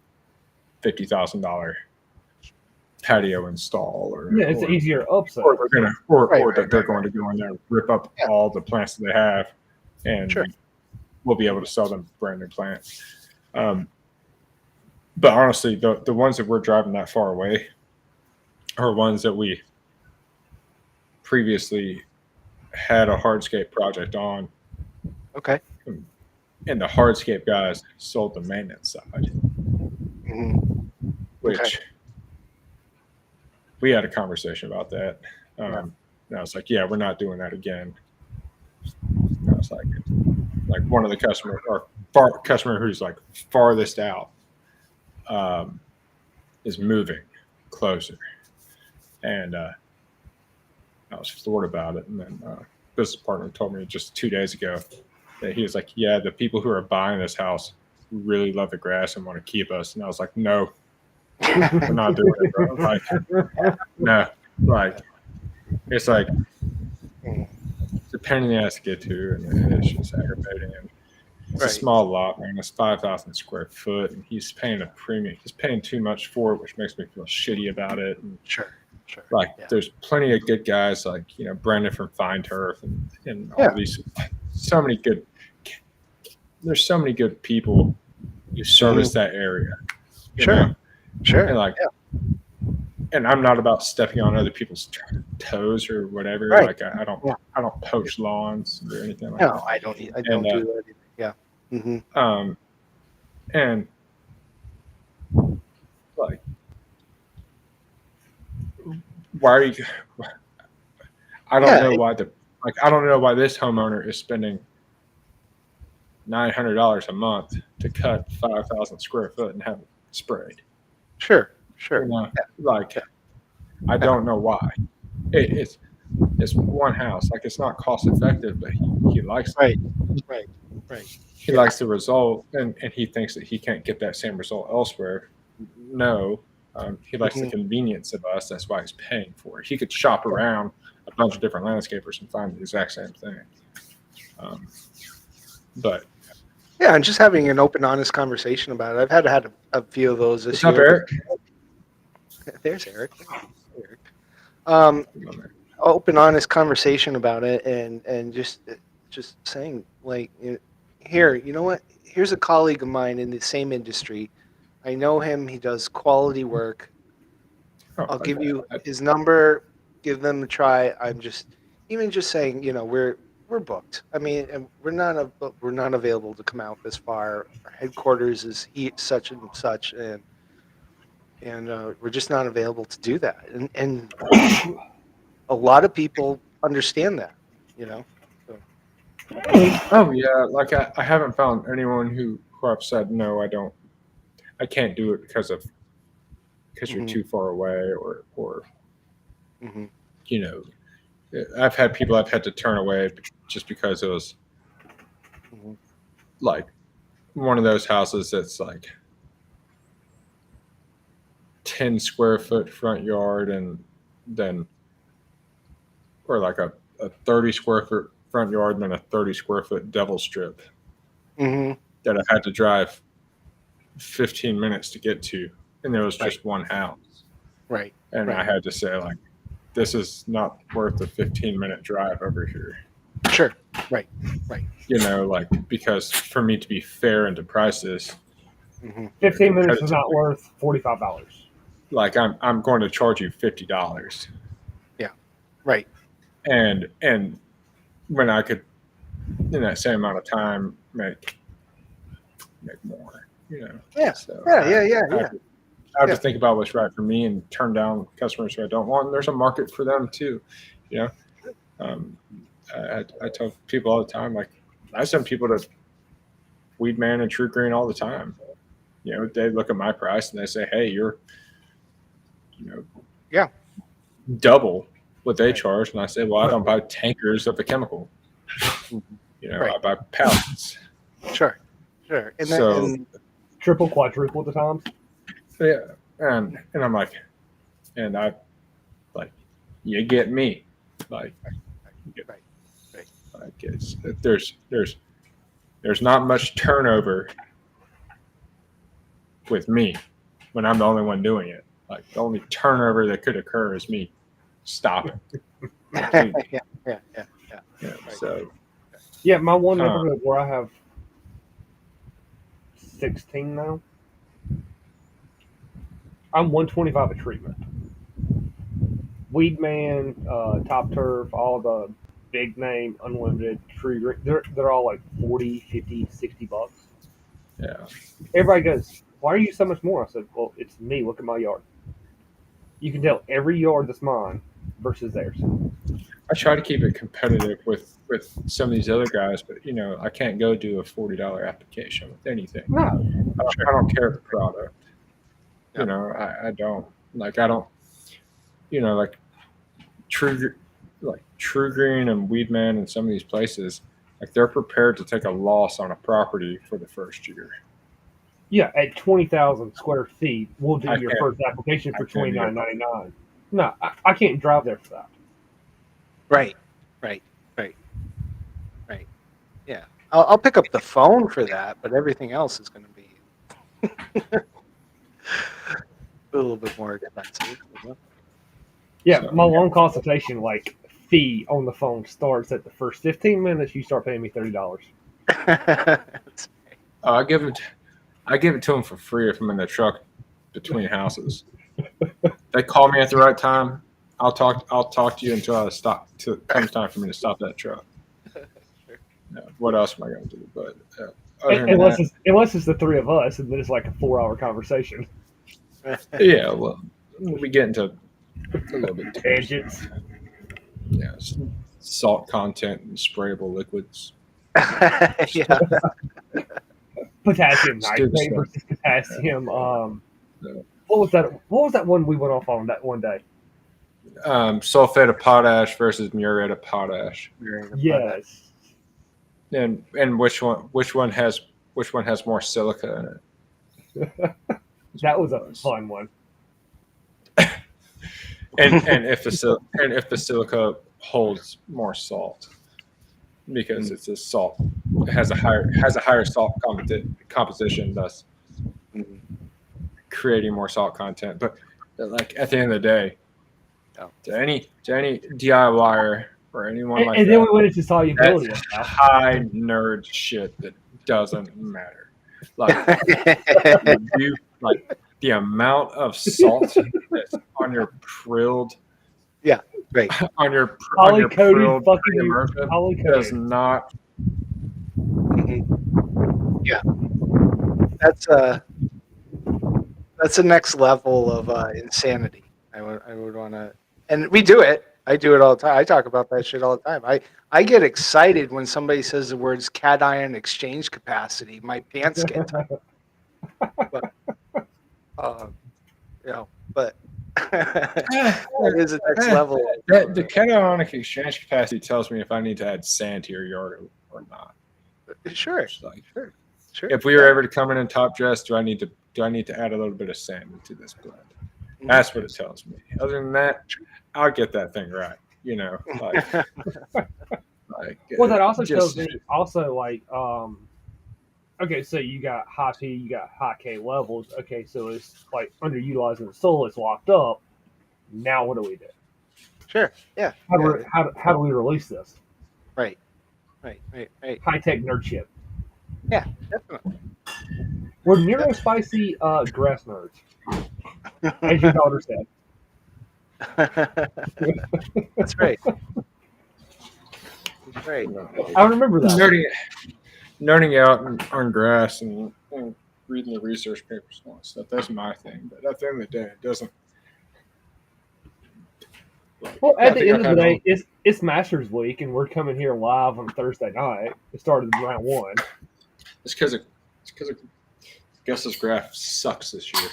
$50,000 patio install, or Yeah, it's or, easier upsell. or they're gonna or, Right, or that right, they're right, going to go in there and rip up Yeah. all the plants that they have, and Sure. we'll be able to sell them brand new plants. But honestly, the ones that we're driving that far away are ones that we previously had a hardscape project on, Okay. and the hardscape guys sold the maintenance side, Mhm. which Okay. we had a conversation about that. Yeah. And I was like, yeah, we're not doing that again. And I was like one of the customer who's like farthest out is moving closer, and I was floored about it. And then business partner told me just 2 days ago that he was like, yeah, the people who are buying this house really love the grass and want to keep us. And I was like, no, we're not doing it, bro. Like, no, like it's like it's a pain in the ass to get to, and it's just aggravating. And it's a Right. small lot, man. It's 5,000 square foot, and he's paying a premium. He's paying too much for it, which makes me feel shitty about it. And Sure. like, Yeah. there's plenty of good guys, like Brendan from Fine Turf, and all Yeah. these, so many good. There's so many good people who service that area. you Sure. know? Sure. And like, and I'm not about stepping on other people's toes or whatever. Right. Like I don't, Yeah. I don't poach lawns or anything like No, that. I don't. I don't do that. Yeah. Mm-hmm. And like, why are you? I don't know why I don't know why this homeowner is spending $900 a month to cut 5,000 square foot and have it sprayed. Sure. Like, I don't know why. It's one house. Like, it's not cost effective, but he likes it. Right. He likes the result, and he thinks that he can't get that same result elsewhere. No, he likes the convenience of us. That's why he's paying for it. He could shop around a bunch of different landscapers and find the exact same thing. But yeah, and just having an open, honest conversation about it. I've had a few of those this what's year. up, Eric? There's Eric. Open, honest conversation about it, and just saying, like, here, you know what? Here's a colleague of mine in the same industry. I know him. He does quality work. I'll give you his number. Give them a try. I'm just saying, we're booked. I mean, and we're not available to come out this far. Our headquarters is such and such, and and we're just not available to do that. And a lot of people understand that, you know. So, Oh yeah, like I haven't found anyone who I've said no, I can't do it because you're Mhm. too far away or Mhm. you know, I've had people I've had to turn away just because it was Mhm. like one of those houses that's like 10 square foot front yard and then or like a 30 square foot front yard and then a 30 square foot devil strip Mhm. that I had to drive 15 minutes to get to, and there was Right. just one house, Right. and I Right. had to say like, this is not worth a 15-minute drive over here. Sure. Right. Right. You know, like because for me to be fair into prices, Mhm. 15 minutes is competitively, not worth $45. like I'm going to charge you $50, Yeah. Right. and when I could in that same amount of time make more, you know. Yeah. So Yeah. Yeah. Yeah. I Yeah. have Yeah. to think about what's right for me and turn down customers who I don't want. And there's a market for them too, you know. Um, I tell people all the time, like I send people to Weed Man and True Green all the time. You know, they look at my price and they say, "Hey, you're, you know, Yeah. double what they Right. charge." And I say, "Well, I don't buy tankers of the chemical. You know, Right. I buy pallets." Sure. Sure. And that, So and Triple, quadruple at the times. yeah, and I'm like, and I like, you get me, like, right. Right. like it's there's not much turnover with me when I'm the only one doing it. Like the only turnover that could occur is me stopping completely. Yeah. Yeah. Yeah. Yeah. Yeah, Right. so Yeah, my one uh, neighborhood where I have 16 now, I'm 125 a treatment. Weed Man, Top Turf, all the big name, unlimited, tree, they're all like 40, 50, 60 bucks. yeah, Everybody goes, why are you so much more? I said, well, it's me. Look at my yard. You can tell every yard that's mine versus theirs. I try to keep it competitive with some of these other guys, but you know I can't go do a $40 application with anything. No. I don't care the product. Yeah. You know, I don't like I don't. You know, True True Green and Weedman and some of these places, like they're prepared to take a loss on a property for the first year. Yeah, at 20,000 square feet, we'll do I your can't. first application I for can't do it. $29.99. No, I can't drive there for that. Right. Right. Right. Right. Yeah. I'll pick up the phone for that, but everything else is going to be a little bit more expensive. You know? Yeah, So my loan consultation fee on the phone starts at the first 15 minutes. You start paying me $30. I give it to them for free if I'm in the truck between houses. They call me at the right time. I'll talk to you until I stop. Till it comes time for me to stop that truck. What else am I going to do? But other than Unless it's the three of us, and then it's like a 4-hour conversation. yeah, well, we get into a little bit Tangents. Yeah, salt content and sprayable liquids. Yeah. Potassium Stupid nitrate stuff. versus potassium. No. What was that? What was that one we went off on that one day? Sulfate of potash versus muriate of potash, Yes. and which one has more silica in it? That was a fun one. And if the silica holds more salt because it's a salt, it has a higher salt composition, thus creating more salt content. But like at the end of the day, to any DIYer or anyone like And that, then we went into solubility. that's high nerd shit that doesn't matter. Like the amount of salt that's on your prilled, Right. on your Polycoated prilled fucking pre-immersion polycoated. does not. Yeah. That's That's the next level of insanity. I would want to, and we do it. I do it all the time. I talk about that shit all the time. I get excited when somebody says the words cation exchange capacity. My pants get tight. But, but that is the next level. The cationic exchange capacity tells me if I need to add sand to your yard or not. Sure, It's like, sure. if we were ever to come in and top dress, do I need to add a little bit of sand into this blend? That's what it tells me. Other than that, I'll get that thing right. Well, that also tells me okay, so you got high P, you got high K levels. Okay, so it's like underutilizing the soil, it's locked up. Now what do we do? Sure. Yeah. How do we release this? Right. High tech nerd shit. Yeah, definitely. We're neurospicy grass nerds, as your daughter said. That's right. That's right. I remember that. Nerding out on grass and reading the research papers and all that stuff. That's my thing. But at the end of the day, it doesn't. Well, at the end of the day, it's Masters Week, and we're coming here live on Thursday night. It started round 1. It's because Gus's graph sucks this year.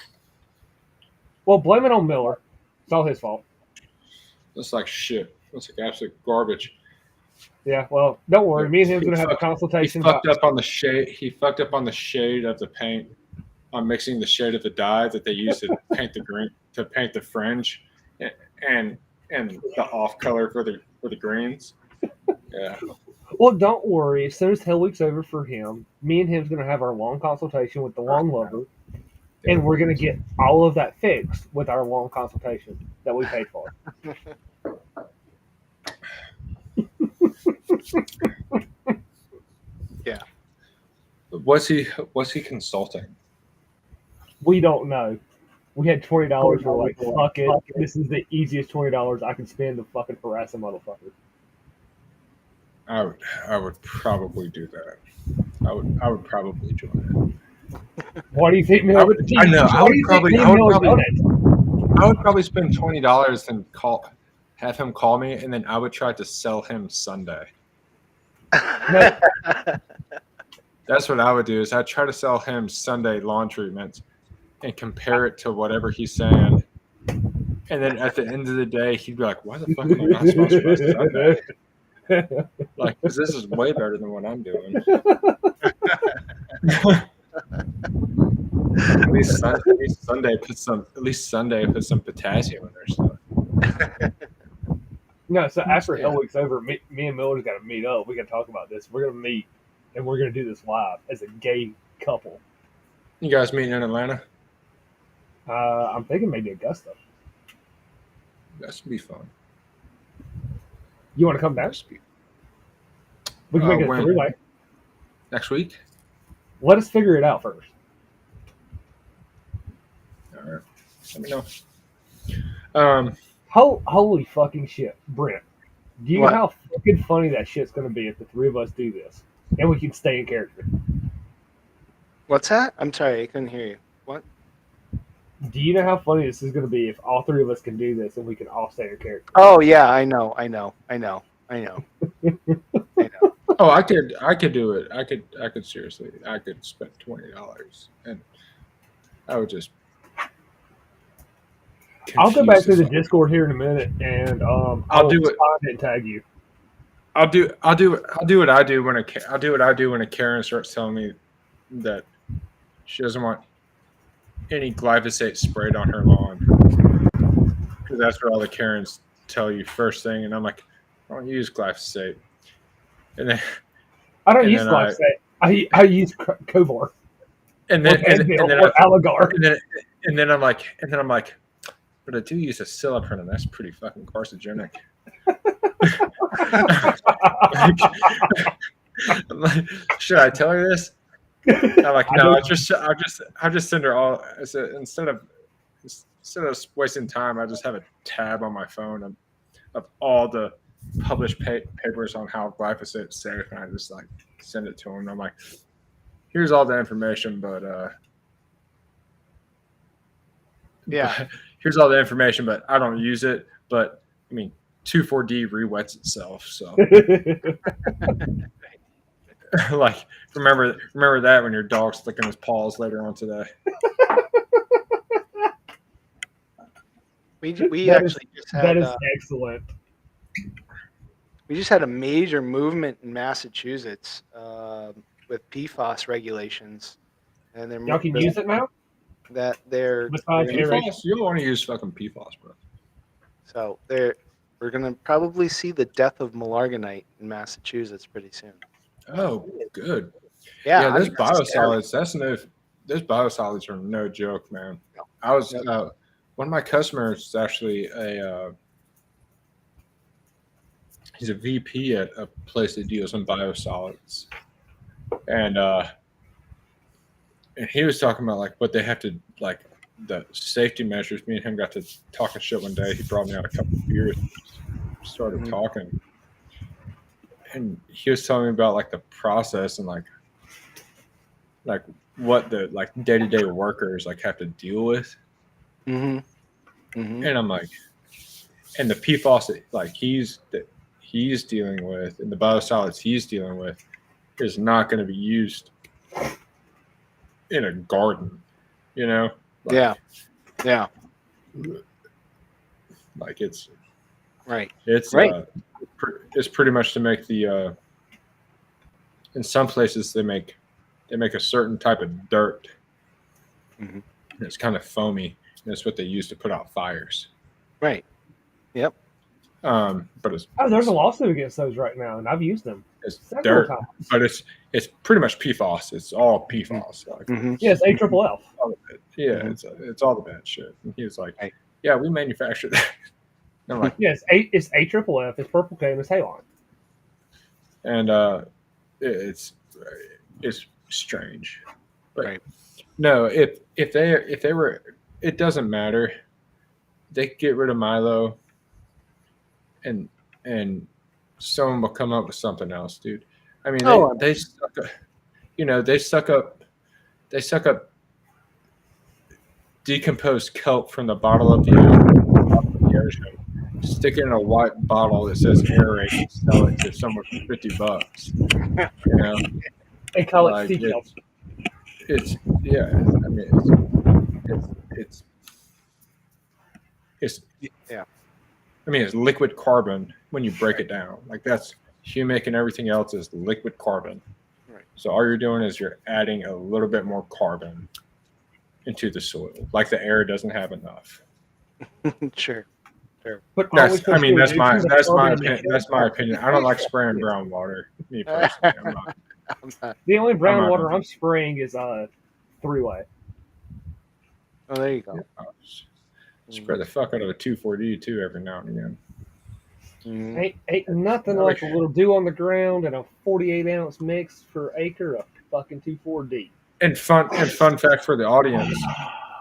Well, blame it on Miller. It's all his fault. It's like shit. It's like absolute garbage. Yeah, well, don't worry. Me and him's gonna have a consultation. He fucked up on the shade. He fucked up on the shade of the paint. On mixing the shade of the dye that they use to paint the green, to paint the fringe, and the off color for the greens. Yeah. Well, don't worry. As soon as Hell Week's over for him, me and him's gonna have our long consultation with the lawn lover, and we're gonna get all of that fixed with our long consultation that we paid for. Yeah. What's he consulting? We don't know. We had $20. We're like, fuck it. This is the easiest $20 I can spend to fucking harass a motherfucker. I would probably do that. I would probably join it. Why do you think me? I would probably spend $20 and have him call me, and then I would try to sell him Sunday. That's what I would do. Is I'd try to sell him Sunday lawn treatments and compare it to whatever he's saying. And then at the end of the day, he'd be like, "Why the fuck am I not supposed to buy Sunday?" Like, because this is way better than what I'm doing. At least Sunday put some potassium in their stuff. No, so after Hell Week's over, me and Miller's got to meet up. We got to talk about this. We're going to meet, and we're going to do this live as a gay couple. You guys meeting in Atlanta? I'm thinking maybe Augusta. That should be fun. You want to come down? We can make it a three-way. Next week? Let us figure it out first. All right. Let me know. Holy fucking shit, Brent. Do you know how fucking funny that shit's going to be if the three of us do this? And we can stay in character. What's that? I'm sorry, I couldn't hear you. What? Do you know how funny this is going to be if all three of us can do this and we can all stay in character? Oh, yeah, I know. Oh, I could do it. I could seriously. I could spend $20, and I would just. I'll go back to the Discord here in a minute, and I'll do it and tag you. I'll do what I do when a Karen starts telling me that she doesn't want any glyphosate sprayed on her lawn, because that's what all the Karens tell you first thing, and I'm like, I don't use glyphosate, and then I don't use glyphosate. I use Kovar. And then Aligar. And then I'm like, but I do use a Siliprin, and that's pretty fucking carcinogenic. I'm like, should I tell her this? I'm like, no, I'll just send her all. Instead of wasting time, I just have a tab on my phone of all the published papers on how glyphosate is safe, and I just like send it to them. And I'm like, here's all the information, but Yeah. But here's all the information, but I don't use it. But I mean, 2,4-D re-wets itself, so like remember that when your dog's licking his paws later on today. We That is actually just had excellent. we just had a major movement in Massachusetts with PFAS regulations, and Y'all can use it now. they're Besides aeration. PFAS? You don't want to use fucking PFAS, bro. so we're gonna probably see the death of Milorganite in Massachusetts pretty soon. Oh, good. Yeah, Yeah, those I'm scared. biosolids. Those biosolids are no joke, man. No. I was No. one of my customers is actually he's a VP at a place that deals in biosolids, and he was talking about like what they have to like the safety measures. Me and him got to talking shit one day. He brought me out a couple of beers, and started Mhm. talking, and he was telling me about like the process and like what the like day-to-day workers like have to deal with. Mm-hmm. Mm-hmm. And I'm like, and the PFAS that like he's dealing with and the biosolids he's dealing with is not going to be used in a garden, you know? Like, Yeah. Like it's Right. right. It's pretty much to make the in some places they make a certain type of dirt. Mhm. And it's kind of foamy. And that's what they use to put out fires. Right. Yep. But it's There's a lawsuit against those right now, and I've used them several dirt, times. but it's pretty much PFAS. It's all PFAS. Like, Mhm. Yes, AFFF. all of it. Yeah, Mhm. it's all the bad shit. And he was like, Right. "Yeah, we manufacture that." And I'm like, Yes, it's AFFF. It's purple cane. It's halon. and it's strange, but Right. no, if they were, it doesn't matter. They could get rid of Milo, and someone will come up with something else, dude. I mean, they suck up, they suck up decomposed kelp from the bottle of the ocean, stick it in a white bottle that says aerate, and sell it to someone for $50. You know, They call like, it sea kelp. it's yeah. I mean, it's Yeah. I mean, it's liquid carbon when you break it down. Like that's humic and everything else is liquid carbon. Right. So all you're doing is you're adding a little bit more carbon into the soil, like the air doesn't have enough. Sure. But That's my opinion. opinion. That's my opinion. I don't like spraying brown water. Me personally, I'm not. I'm not. The only brown I'm not- water I'm spraying is three-way. Oh, there you go. Spray the fuck out of a 2,4-D too every now and again. Mhm. Ain't nothing like a little dew on the ground and a 48-ounce mix per acre of fucking 2,4-D. And fun fact for the audience: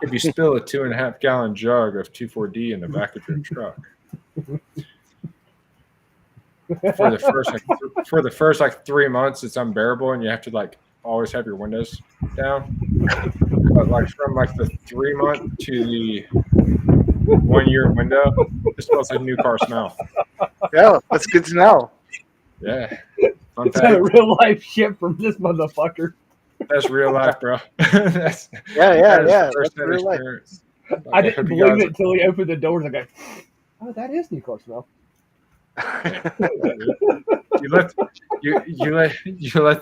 if you spill a 2.5 gallon jug of 2,4-D in the back of your truck, for the first 3 months, it's unbearable, and you have to like always have your windows down. But like from like the 3 month to the 1 year window, it smells like new car smell. Yeah, that's good to know. Yeah, fun It's not a fact. real life shit from this motherfucker. That's real life, bro. That's Yeah. the That's first-hand real life. experience. I Like, didn't hope you believe guys- it until he opened the doors. I go, oh, that is new car smell. You let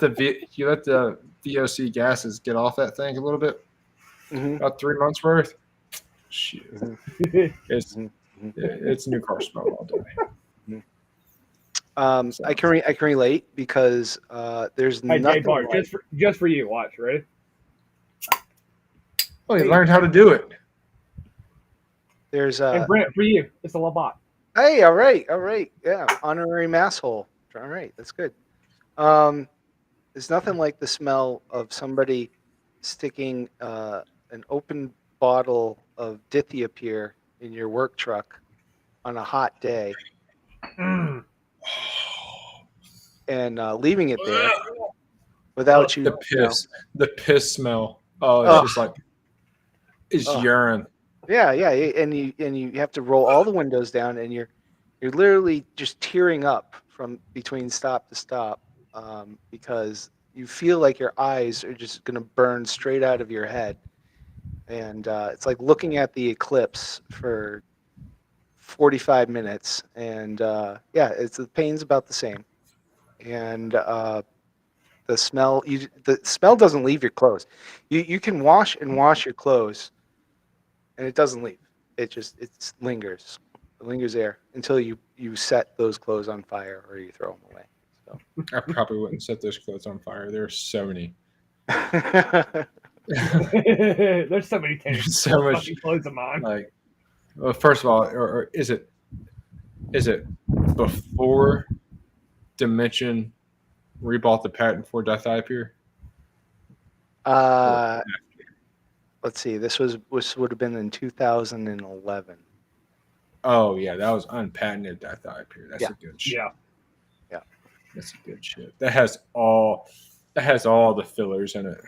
the VOC gases get off that thing a little bit. Mhm. About 3 months worth. Shit, it's Mhm. it's new car smell all day. I can relate because there's Hey, nothing Bart, like, just for you. Watch, ready? Well, you learned how to do it. there's And Brent, for you, it's a Labatt. hey, all right, yeah, honorary masshole. All right, that's good. There's nothing like the smell of somebody sticking an open bottle of dithiapyr in your work truck on a hot day and leaving it there without The piss smell. Oh, it's Ugh. just like it's Ugh. urine. Yeah, and you have to roll all the windows down, and you're literally just tearing up from between stop to stop, because you feel like your eyes are just going to burn straight out of your head, and it's like looking at the eclipse for 45 minutes, and it's the pain's about the same, and the smell doesn't leave your clothes. You can wash and wash your clothes, and it doesn't leave. It lingers. It lingers there until you set those clothes on fire or you throw them away. So. I probably wouldn't set those clothes on fire. There are so many. There's so many things. There's so much. Fucking clothes of mine. Like, well, first of all, or is it before Dimension rebought the patent for Death Eye Pier? Let's see. This would have been in 2011. Oh yeah, that was unpatented Death Eye Pier. That's a good shit. Yeah. That's a good shit. That has all the fillers in it.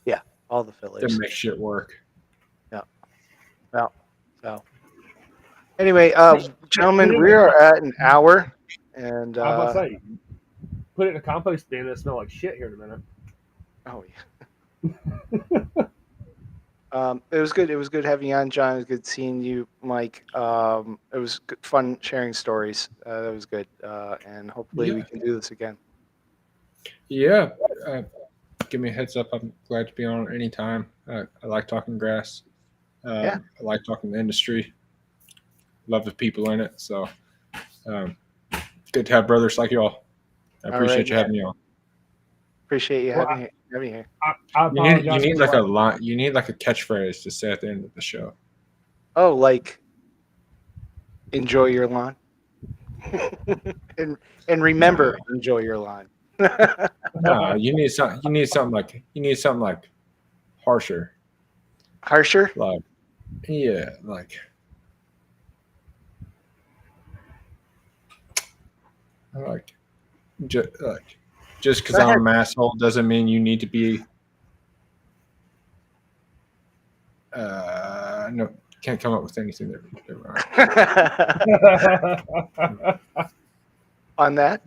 Yeah, all the fillers. To make shit work. Yeah. Well, so anyway, gentlemen, we are at an hour, and I was about to say, put it in a compost bin. It'll smell like shit here in a minute. oh yeah. It was good. It was good having you on, John. It was good seeing you, Mike. It was good, fun sharing stories. That was good, and hopefully we can do this again. Yeah, give me a heads up. I'm glad to be on anytime. I like talking grass. I like talking the industry. Love the people in it. So good to have brothers like y'all. I appreciate you having me on. Appreciate you having me here. You need like a line. You need like a catchphrase to say at the end of the show. Oh, like enjoy your lawn, and remember, enjoy your lawn. No, you need something like harsher. Harsher? Like, yeah, like just because I'm an asshole doesn't mean you need to be. No, can't come up with anything there. On that,